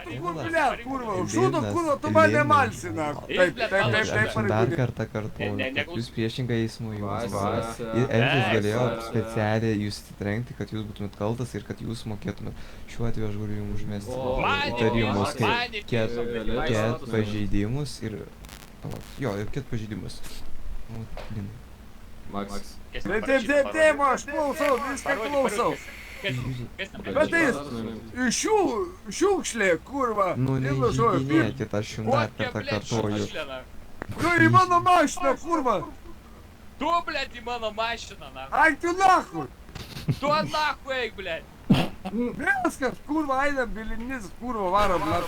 tu kur, blėt, kurva, šūdo, kurva, tu mane malsi, na. Taip, Aš dar kartą kartuoju, kad jūs priešingai eismo juostas. Elvis galėjo specialiai jūs trenkti, kad jūs būtumėt kaltas ir kad jūs mokėtumėt. Šiuo atveju aš galiu jums užmesti įtarimus, ket pažeidimus ir... Jo, ir ket pažeidimus. Maks. Taip, aš klausau, viską klausau. Bet tai šiukšlė, kurva. Nu, neįžeidinėkit, aš jums dar kartą kartuoju. Tu į mano mašiną, kurva. Tu, блядь, į mano mašiną, na. Ai, tu nahui. Tu nahui eik, блядь. Viskas, kurva, einam, bilinis, kurva, varom, na.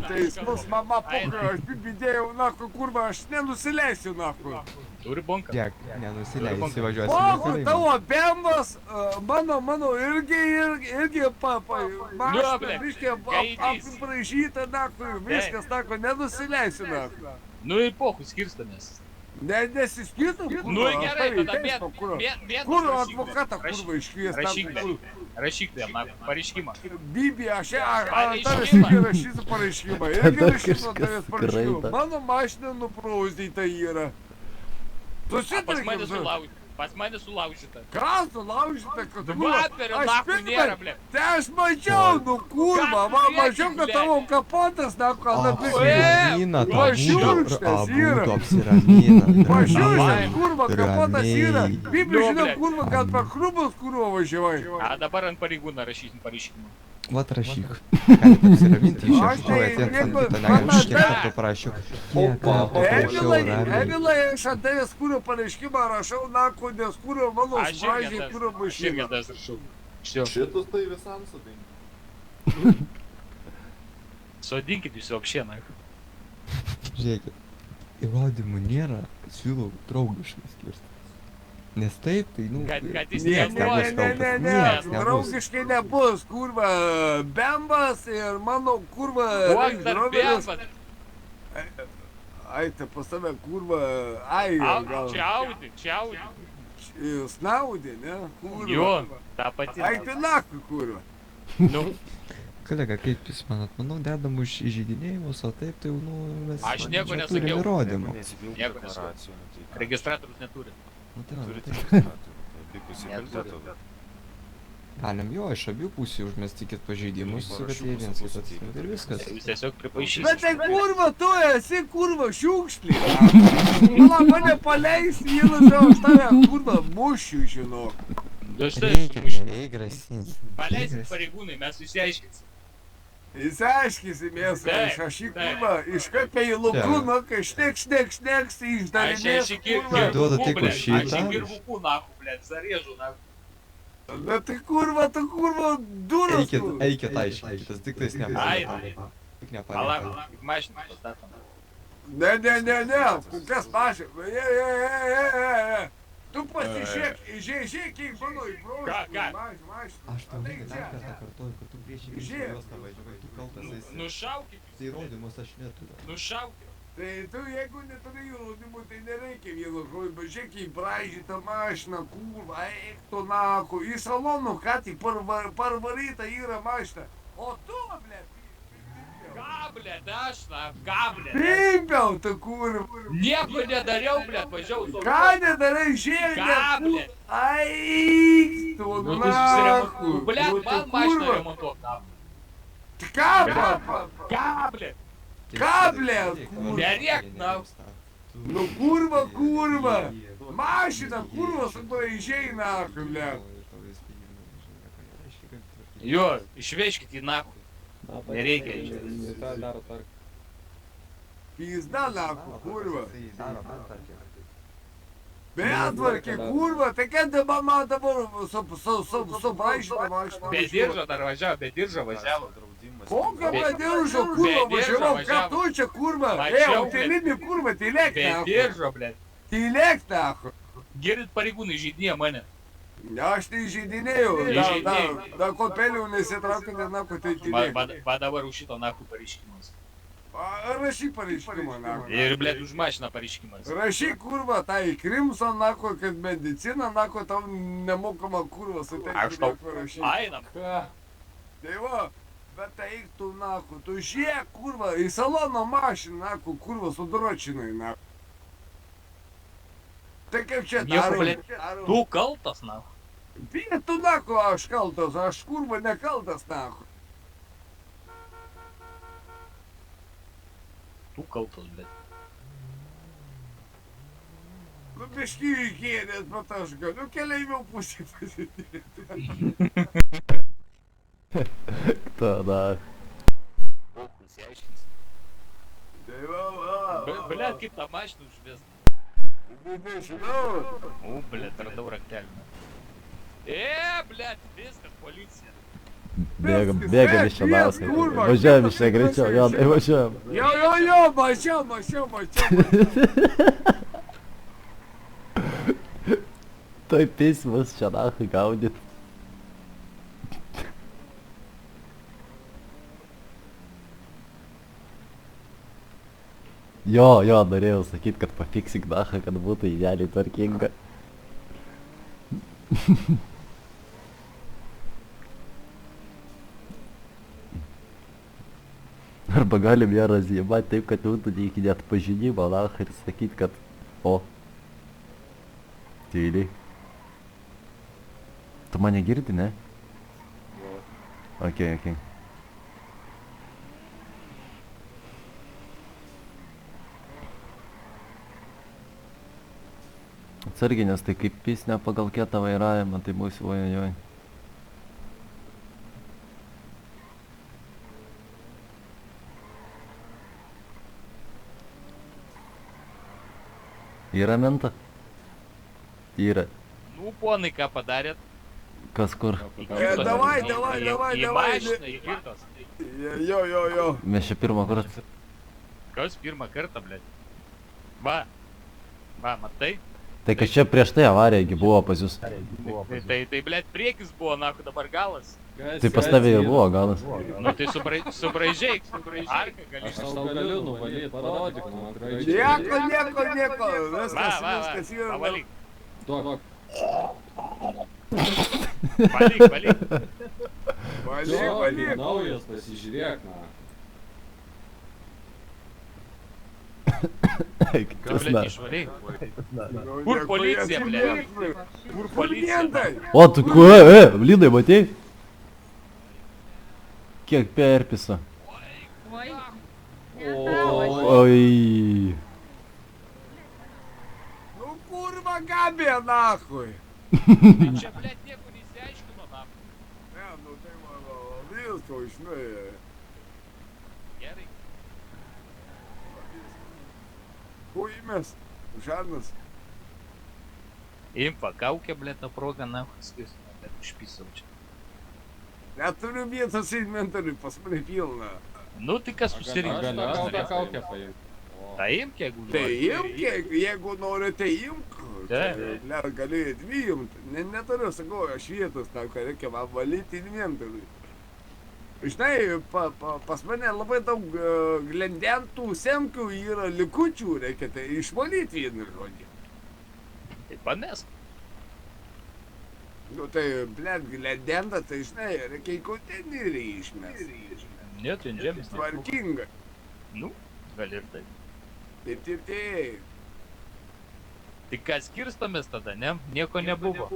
Tai smus mama pokario, aš bidėjau, nahui, kurva, aš nenusileisiu, nahui. Turi bunką. Tiek, nenusileisi, važiuosi. Pohu, tavo bembas, mano irgi mašina, biškė apipražyta, nahui, viskas, nahui, nenusileisiu, nahui. Nu į pohų skirstamės. Nesiskirtum? Nu gerai, tada bėt. Kur advokatą, kurva, iškvies? Rašyk tai jam, pareiškimą. Bibi, aš tavęs irgi rašysiu pareiškimą. Irgi rašysiu tavęs pareiškimą. Mano mašina nupraustyta yra. Susitarkim. Pas mane sulaužyta. Ką sulaužyta, kad Dvaperio nakų nėra, ble. Tai aš mačiau, nu kurva, mačiau, kad tavo kapotas, na, ką Apsiramina, pašiurkštas yra. Apsiramina. Pašiurkštas, kurva, kapotas yra. Bibi, žinau, kurva, kad pakrubas, kurva, važiavai. A dabar ant pareigūną rašysim pareiškimą. Vat rašyk. Galite apsiraminti, išeštuoja tiek ant kitą negaliu, aš kiek kartų parašiau. Kiek paprašiau ramiai. Evilai, aš ant tavęs kurio pareiškimą rašau, na, kodės kurio mano spražiai, kurio mašina. Aš irgi tas rašau. Šitus tai visam sudink. Sodinkit jūs apšieną. Žiūrėkit, įrodymų nėra, siūlau draugiškai skirsti. Nes taip, tai, nu, Kad jis Ne, draugiškai nebus, kurva, bembas ir mano, kurva, Range Roveris. Ai, tai pas tave, kurva, ai, gal. Čia Audi. Snaudė, ne? Kurva. Jo, tą patį. Ai, tai nakui, kurva. Nu, kolega, kaip jūs manat, manau, dedam už įžeidinėjimus, o taip, tai, nu, mes Aš nieko čia nesakiau. turim įrodymų. nieko nesu. Registratorius neturi. Nu, tai va, Turite tai abipusį kaltėtų. galim jo iš abiejų pusių užmesti kit pažeidimus, kad jie viens kitą atsimintų ir viskas. Jūs tiesiog pripaišysite. Bet tai kurva, tu esi, kurva, šiukšlė. Mala mane paleis, įlažau, aš tave, kurva, mušiu, žinok. Reikia grasinti. Paleisit pareigūnai, mes išsiaiškinsim. Įsiaiškysimės, aš į kurvą, iškapė į lūkūną, kai šneks, išdarinės, kurva. Duoda tik už šitą. Aš į girvukų nahu, blėt, zarėžų nahu. Bet tai kurva, duras. Eikit aiškintis, tik tais nepavyko. Tik nepavyko. Palauk, mašiną pastatom. Ne, kas mašina, tu pasižiūrėk, žiūrėk, kiek mano įbraužė mašina. Aš tau dar kartą kartuoju, kad tu priešingai juostą važiavai, tu kaltas esi. Nušaukit. Tai įrodymus aš neturiu. Nušaukit. Tai tu jeigu neturi įrodymų, tai nereikia vieno žodžio, bet žiūrėk, įbraižyta mašina, kurva, eik tu naku, į salonų ką tik parvaryta yra mašina, o tu, blėt, Ką, blėt, aš, na, ką, blėt. pimpiau tu, kurva. Nieko nedariau, blėt, važiavau. Ką nedarai, žiūrėk, Ką, blėt. Eik tu Nu, tu naku. susiremontuok. Blėt, man mašiną remontuok, na. Ką, papa? Ką, blėt. Ką, blėt, kurva? Nerėk, na. Nu, kurva. Mašina, kurva, su to išėjai naku, blėt. Jo, išveškit į nahu. Nereikia. Pizda naku, kurva. Betvarkė, kurva, tai kad mama dabar subraižyta mašina. Be diržo dar važiavo, be diržo važiavo. Kokio be diržo, kurva, važiavau, ką tu čia, kurva? Utilinį, kurva, tylėk, Be naku. diržo, blėt. Tylėk, naku. Girdit pareigūnai žydinėja mane. Aš tai žydinėjau, da kopelių nesitraukite, naku, tai tylėk. Va dabar už šito nahu pareiškimas. Rašyk pareiškimą, naku. Ir, blėt, už mašiną pareiškimas. Rašyk, kurva, tai Crimson, naku, kad medicina, naku, tau nemokama, kurva, suteikti. Aš tau. Ainam. Tai va, Bet eik tu, naku, tu žiūrėk, kurva, į salono mašiną, naku, kurva, sudročinai, naku. Tai kaip čia Nieko, darau? blėt, tu kaltas, na. Tu, naku, aš kaltas, aš kurva nekaltas, naku. Tu kaltas, blėt. Nu, biškį įkėdės, bet aš galiu keleivio pusį pasidėti. Tada. Tai va. Blėt, kaip tą mašiną užvės. O, blėt, radau raktelį. Blėt, viskas, policija. Bėgam iš čia nauskai. Važiuojam iš čia greičiau, Jonai, važiuojam. Jo, mačiau. Tai pismas čia nachai gaudyt. Jo, norėjau sakyt, kad pafiksik nachą, kad būtų idealiai tvarkinga. Arba galim ją razjebať taip, kad būtų iki net pažinimo nachą ir sakyt, kad o. Tyliai. Tu mane girdi, ne? Okei. Atsargiai, nes tai kaip pisne pagal kietą vairavimą, tai būsiu ojojoj. Yra menta? Yra. Nu, ponai, ką padarėt? Kas kur? Davai. Į mašiną, į girtos. Jo. Mes čia pirmą kartą. Kas pirmą kartą, blėt? Va, matai? Tai kas čia prieš tai avariją buvo pas jūs? Tai blėt, priekis buvo, naku, dabar galas. Tai pas tavę ir buvo galas. Nu, tai subraižeik. Arka gali. Aš tau galiu nuvalyt, parodyk man gražiai. Nieko. Viskas yra. Pavalyk. Duok. Valyk. Valyk. Naujas, pasižiūrėk, na. Ką, blėt, išvarai? Kur policija, blėt? Kur policija? O, tu kuo, Lydai, matei? Kiek perpisa. Oi. Nu, kurva gabė, nachui. Čia, blėt, nieko neįsiaiškino, naku. Ne, nu tai mano, visko išnai. Gerai. Kuimės, žarnas. Impa, kaukę, blėt, tą progą, naku, skirsim, blėt, užpisau čia. Neturiu vietos inventoriui, pas mane pilna. Nu, tai kas susirinko? Aš tą kaukę paimti. Tai imk, jeigu Tai nori. imk, jeigu nori, tai imk. Taip. Gali dvi imt. Neturiu, sakau, aš vietos tam, ką reikia man valyti inventoriui. Žinai, pas mane labai daug glendentų semkių yra likučių, reikia tai išvalyti vienu žodžiu. Tai pamesk. Nu tai, blėt, glendentą, tai žinai, reikia į konteinerį išmesti. Ne, tai ant žemės. Tvarkinga. Nu, gal ir tai. Taip. Tai ką skirstomės tada, ne? Nieko nebuvo.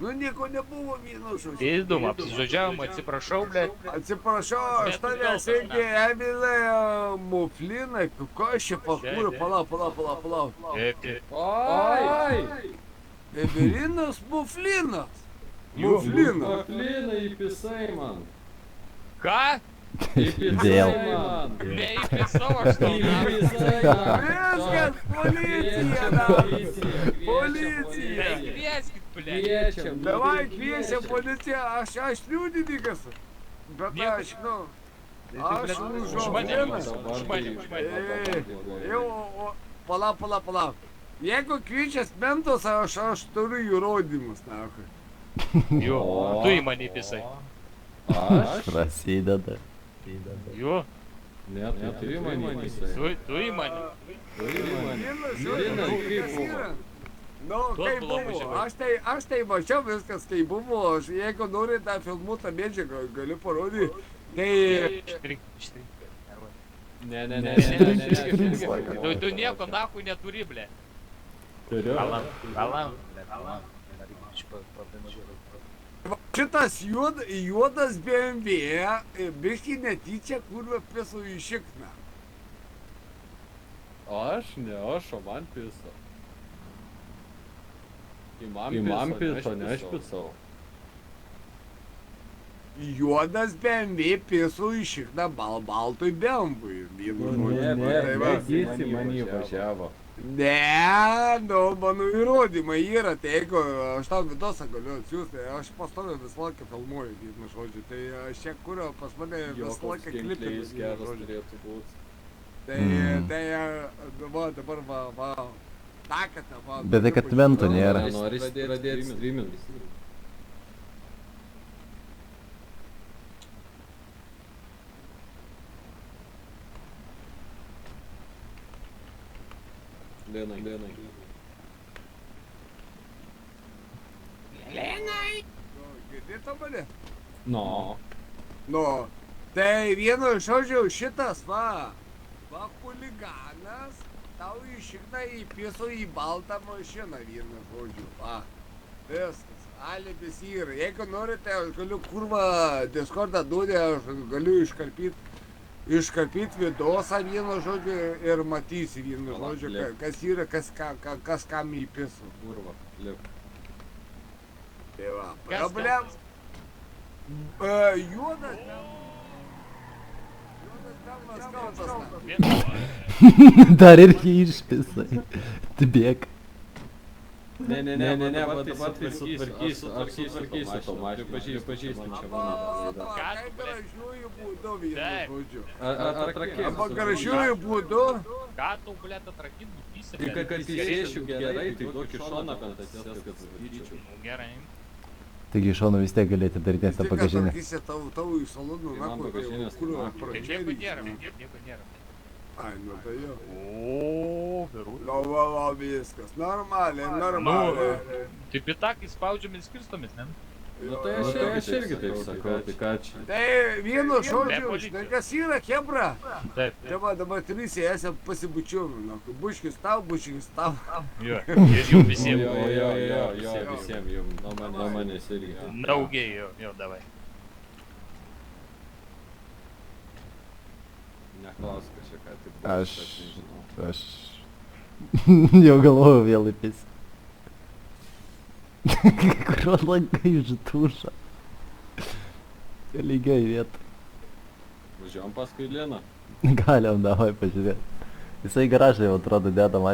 Nu, nieko nebuvo vieno žodžio. Teisdum, apsižodžiavom, atsiprašau, blėt. Atsiprašau, aš tave sveiki, Emilė Muflinai, ko aš čia pakūriu, palauk. Oi! Evelinas Muflinas. Muflinai įpisai man. Ką? Dėl. Neįpisau aš tau. Įpisai man. Viskas, policija, policija. Tai kvieskit, blėt. Kviečiam. Davai kviesim policiją, aš liudininkas. Bet aš, nu, aš jau, palauk. Jeigu kviečias mentos, aš turiu įrodymus, nakai. Jo, tu į mane įpisai. Aš? Prasideda. Jo, Ne, tai tu į mane įpisai. tu į mane. Tu į mane. Linas, kaip buvo? Nu, kaip buvo, aš tai mačiau viskas, kaip buvo, jeigu nori tą filmuotą medžiagą, galiu parodyti, Tai Ištrink. Ne. Tu nieko nakui neturi, ble. Turiu. Galam. šitas juodas BMW biški netyčia kurva piso į šikną. Aš? Ne aš, o man piso. Į man piso, ne aš pisau. Juodas BMW piso į šikną baltui BMW. Jis į mane važiavo. Ne, nu, mano įrodymai yra, tai jeigu aš tau vidosą galiu atsiųsti, aš pastoviai visą laiką filmuoju, vienu žodžiu, tai aš čia kurio pas mane visą laiką klipinus, geras turėtų būti. Tai, dabar, takatą, Bet tai kad vento nėra. Nori pradėti streamint. Lenai. Girdėta mane? No. Nu, tai vienu žodžiu šitas, va chuliganas, tau į šikną įpiso į baltą mašiną, vienu žodžiu, va, viskas, alibis yra, jeigu norite, aš galiu kurva Discordą duodė, aš galiu iškarpyt vidosą vienu žodžiu ir matysi vienu žodžiu, kas yra, kas kam įpiso. Kurva, lip. Tai va, problem. Juodas Dar ir jį išpisai. Tu bėg. Ne, va dabar sutvarkysiu, aš sutvarkysiu to mašį, pažįstu čia mano. Kaip gražiųjų būdų vienu žodžiu. Ar atrakėsiu? Arba gražiųjų būdų. Ką tu, blėt, atrakint, nupysi, Tai kad įsėšiu gerai, tai duok į šoną bent atsės, kad sutvarkyčiau. Gerai. Taigi iš šono vis tiek galėti daryti tą bagažinę. Tau į salonų, Man bagažinės kur Tai nieko nėra. Ai, nu tai jo. O, gerų. Va, viskas, normaliai. Tai pitakai spaudžiami ir skirstomis, ne? Nu tai aš irgi taip sakau, tai ką čia? Tai vienu žodžiu, žinai, kas yra kebra? Taip. Tai va, dabar trys esam pasibučiuomi, buškis tau. Jo, ir jum visiems. Jo, visiems jums, nuo manęs irgi. Draugiai, jo, davai. Neklausk, kad čia ką tik Aš jau galvoju vėl įpis. Kurio lankai užtūšo. Lygiai vietą. Važiuojam paskui Lieną. Galim, davai pažiūrėti. Jisai garažai jau atrodo dedama.